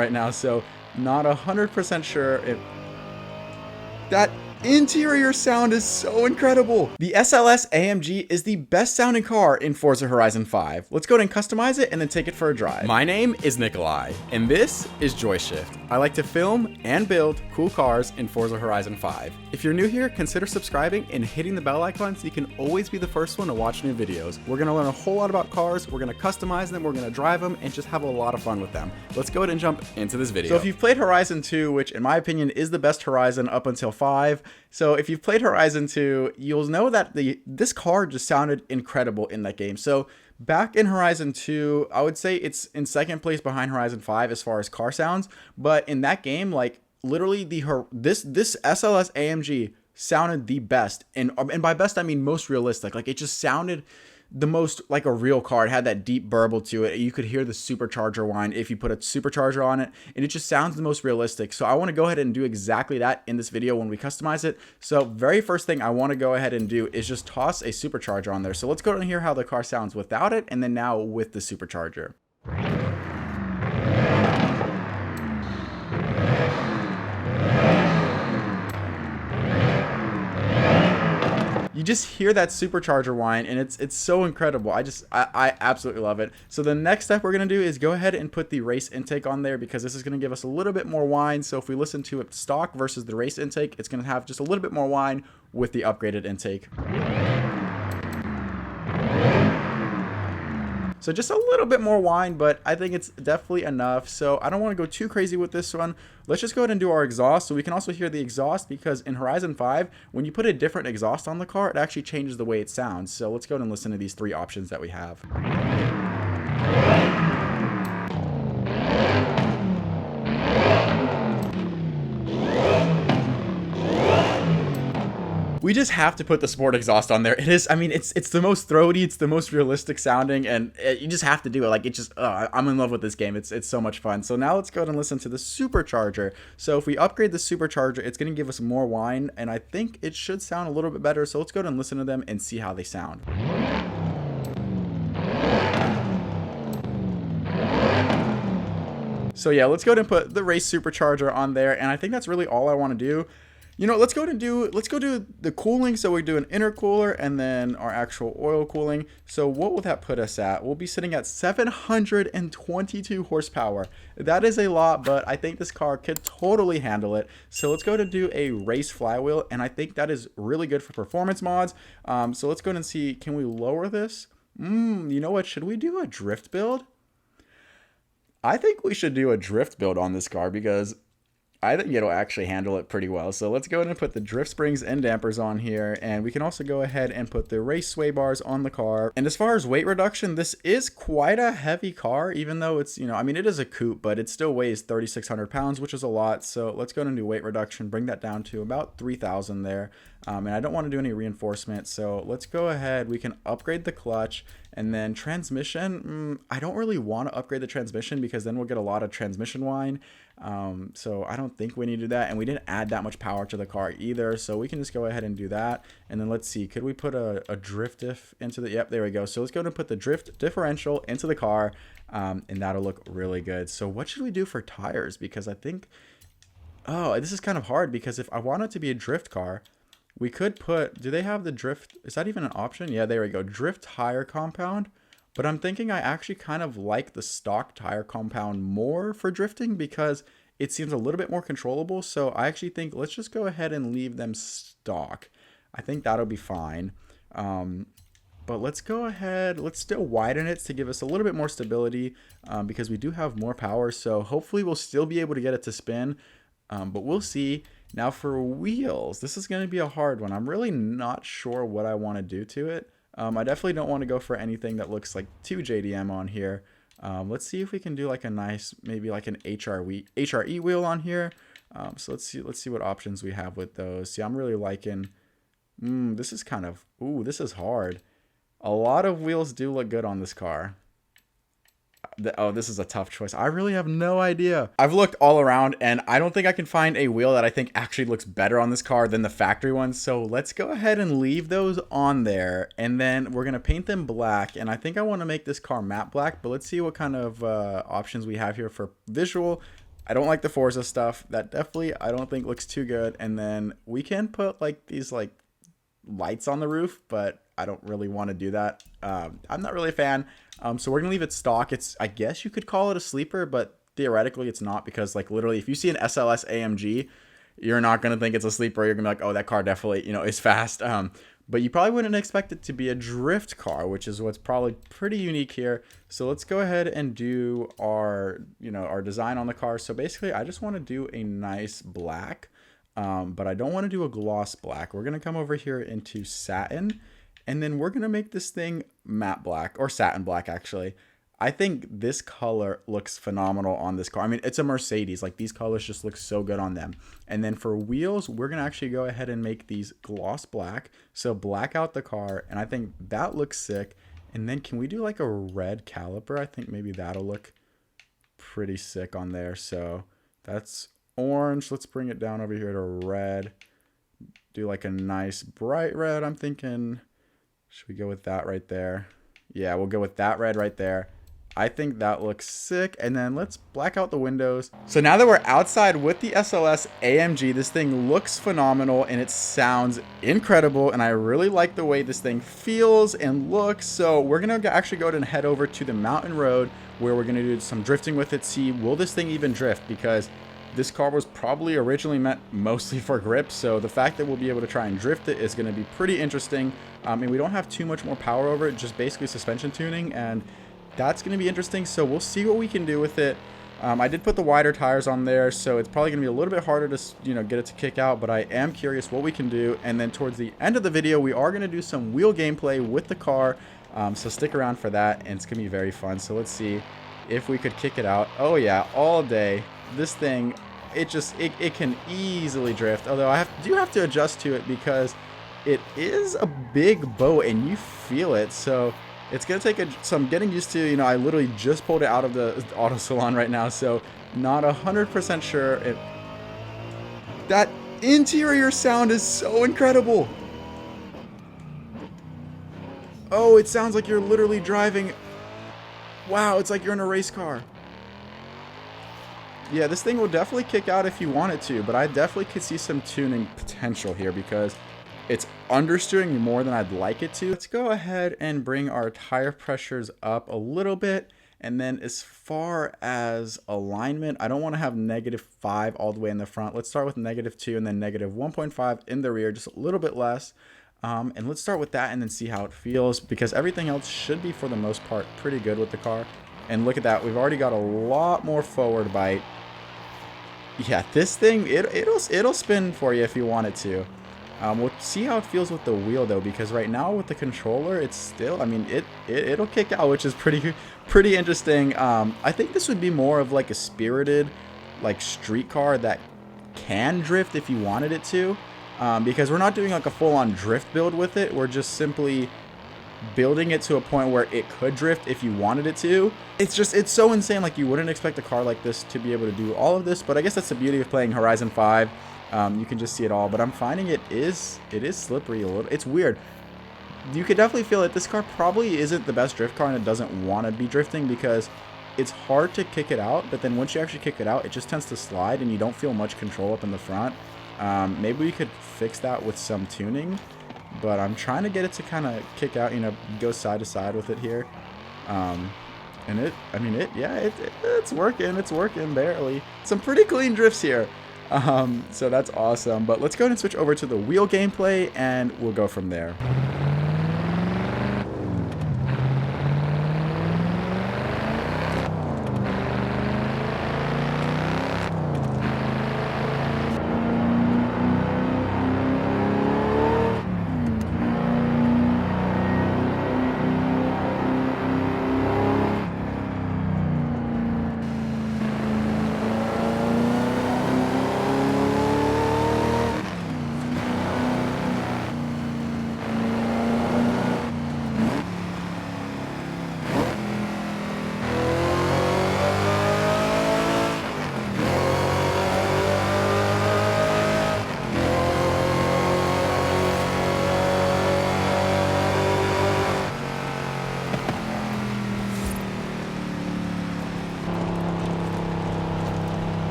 right now, so not 100% sure if that interior sound is so incredible. The SLS AMG is the best sounding car in Forza Horizon 5. Let's go ahead and customize it and then take it for a drive. My name is Nikolai, and this is Joyshift. I like to film and build cool cars in Forza Horizon 5. If you're new here, consider subscribing and hitting the bell icon so you can always be the first one to watch new videos. We're gonna learn a whole lot about cars, we're gonna customize them, we're gonna drive them, and just have a lot of fun with them. Let's go ahead and jump into this video. So if you've played Horizon 2, which in my opinion is the best Horizon up until 5, so if you've played Horizon 2, you'll know that this car just sounded incredible in that game. So back in Horizon 2, I would say it's in second place behind Horizon 5 as far as car sounds. But in that game, like literally this SLS AMG sounded the best. And by best, I mean most realistic. Like it just sounded the most like a real car. It had that deep burble to it. You could hear the supercharger whine if you put a supercharger on it, and it just sounds the most realistic. So I want to go ahead and do exactly that in this video when we customize it. So very first thing I want to go ahead and do is just toss a supercharger on there. So let's go and hear how the car sounds without it, and then now with the supercharger. You just hear that supercharger whine, and it's so incredible. I absolutely love it. So the next step we're gonna do is go ahead and put the race intake on there, because this is gonna give us a little bit more whine. So if we listen to it stock versus the race intake, it's gonna have just a little bit more whine with the upgraded intake. So just a little bit more whine, but I think it's definitely enough. So I don't want to go too crazy with this one. Let's just go ahead and do our exhaust so we can also hear the exhaust, because in Horizon 5, when you put a different exhaust on the car, it actually changes the way it sounds. So let's go ahead and listen to these three options that we have. We just have to put the sport exhaust on there. It is, I mean, it's the most throaty, it's the most realistic sounding, and you just have to do it. Like, it just, I'm in love with this game. It's so much fun. So now let's go ahead and listen to the supercharger. So if we upgrade the supercharger, it's going to give us more whine, and I think it should sound a little bit better. So let's go ahead and listen to them and see how they sound. So yeah, let's go ahead and put the race supercharger on there, and I think that's really all I want to do. You know, let's go do the cooling. So we do an intercooler and then our actual oil cooling. So what will that put us at? We'll be sitting at 722 horsepower. That is a lot, but I think this car could totally handle it. So let's go to do a race flywheel, and I think that is really good for performance mods. So let's go ahead and see, can we lower this? You know what? Should we do a drift build? I think we should do a drift build on this car, because I think it'll actually handle it pretty well. So let's go ahead and put the drift springs and dampers on here. And we can also go ahead and put the race sway bars on the car. And as far as weight reduction, this is quite a heavy car, even though it's, you know, I mean, it is a coupe, but it still weighs 3,600 pounds, which is a lot. So let's go ahead and do weight reduction, bring that down to about 3,000 there. And I don't want to do any reinforcement. So let's go ahead. We can upgrade the clutch, and then transmission. I don't really want to upgrade the transmission, because then we'll get a lot of transmission whine. So I don't think we need to do that. And we didn't add that much power to the car either. So we can just go ahead and do that. And then let's see, could we put a drift diff into the, yep, there we go. So let's go ahead and put the drift differential into the car, and that'll look really good. So what should we do for tires? Because I think, oh, this is kind of hard, because if I want it to be a drift car, we could put, do they have the drift? Is that even an option? Yeah, there we go. Drift tire compound. But I'm thinking I actually kind of like the stock tire compound more for drifting, because it seems a little bit more controllable. So I actually think let's just go ahead and leave them stock. I think that'll be fine. But let's go ahead. Let's still widen it to give us a little bit more stability, because we do have more power. So hopefully we'll still be able to get it to spin. But we'll see. Now for wheels, this is going to be a hard one. I'm really not sure what I want to do to it. I definitely don't want to go for anything that looks like too JDM on here. Let's see if we can do like a nice, maybe like an HRE wheel on here. So let's see what options we have with those. See, I'm really liking, this is kind of, this is hard. A lot of wheels do look good on this car. Oh, this is a tough choice. I really have no idea. I've looked all around, and I don't think I can find a wheel that I think actually looks better on this car than the factory one. So let's go ahead and leave those on there, and then we're going to paint them black. And I think I want to make this car matte black, but let's see what kind of options we have here for visual. I don't like the Forza stuff. That definitely I don't think looks too good. And then we can put like these like lights on the roof, but I don't really want to do that. I'm not really a fan. So we're gonna leave it stock. It's, I guess you could call it a sleeper, but theoretically it's not, because like literally if you see an SLS AMG, you're not gonna think it's a sleeper. You're gonna be like, oh, that car definitely, you know, is fast. But you probably wouldn't expect it to be a drift car, which is what's probably pretty unique here. So let's go ahead and do our, you know, our design on the car. So basically I just want to do a nice black, but I don't want to do a gloss black. We're going to come over here into satin, and then we're going to make this thing matte black, or satin black actually. I think this color looks phenomenal on this car. I mean, it's a Mercedes. Like, these colors just look so good on them. And then for wheels, we're going to actually go ahead and make these gloss black. So black out the car, and I think that looks sick. And then can we do like a red caliper? I think maybe that'll look pretty sick on there. So that's orange. Let's bring it down over here to red. Do like a nice bright red. I'm thinking, should we go with that right there? Yeah, we'll go with that red right there. I think that looks sick. And then let's black out the windows. So now that we're outside with the SLS AMG, this thing looks phenomenal and it sounds incredible. And I really like the way this thing feels and looks. So we're going to actually go ahead and head over to the mountain road, where we're going to do some drifting with it. See, will this thing even drift? Because this car was probably originally meant mostly for grip. So the fact that we'll be able to try and drift it is going to be pretty interesting. And we don't have too much more power over it, just basically suspension tuning. And that's going to be interesting. So we'll see what we can do with it. I did put the wider tires on there, so it's probably going to be a little bit harder to, you know, get it to kick out, but I am curious what we can do. And then towards the end of the video, we are going to do some wheel gameplay with the car. So stick around for that, and it's going to be very fun. So let's see if we could kick it out. Oh yeah, all day. This thing, it can easily drift. Although I do have to adjust to it because it is a big boat and you feel it. So it's going to take some getting used to. You know, I literally just pulled it out of the auto salon right now, so not 100% sure. That interior sound is so incredible. Oh, it sounds like you're literally driving. Wow, it's like you're in a race car. Yeah, this thing will definitely kick out if you want it to, but I definitely could see some tuning potential here because it's understeering more than I'd like it to. Let's go ahead and bring our tire pressures up a little bit. And then as far as alignment, I don't want to have -5 all the way in the front. Let's start with -2 and then -1.5 in the rear, just a little bit less. And let's start with that and then see how it feels, because everything else should be, for the most part, pretty good with the car. And look at that, we've already got a lot more forward bite. Yeah, this thing, it'll spin for you if you want it to. We'll see how it feels with the wheel though, because right now with the controller, it's still, I mean, it'll kick out, which is pretty interesting. I think this would be more of like a spirited, like street car that can drift if you wanted it to, because we're not doing like a full-on drift build with it. We're just simply building it to a point where it could drift if you wanted it to. It's so insane. Like, you wouldn't expect a car like this to be able to do all of this, but I guess that's the beauty of playing Horizon 5. You can just see it all, but I'm finding it is slippery a little. It's weird. You could definitely feel it. This car probably isn't the best drift car, and it doesn't want to be drifting because it's hard to kick it out, but then once you actually kick it out, it just tends to slide and you don't feel much control up in the front. Maybe we could fix that with some tuning, but I'm trying to get it to kind of kick out, you know, go side to side with it here. And it's working barely. Some pretty clean drifts here. So that's awesome. But let's go ahead and switch over to the wheel gameplay and we'll go from there.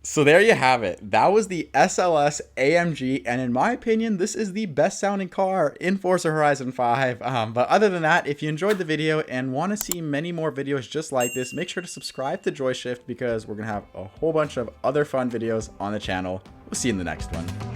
So there you have it. That was the SLS AMG, and in my opinion, this is the best sounding car in Forza Horizon 5. But other than that, if you enjoyed the video and want to see many more videos just like this, make sure to subscribe to Joyshift because we're going to have a whole bunch of other fun videos on the channel. We'll see you in the next one.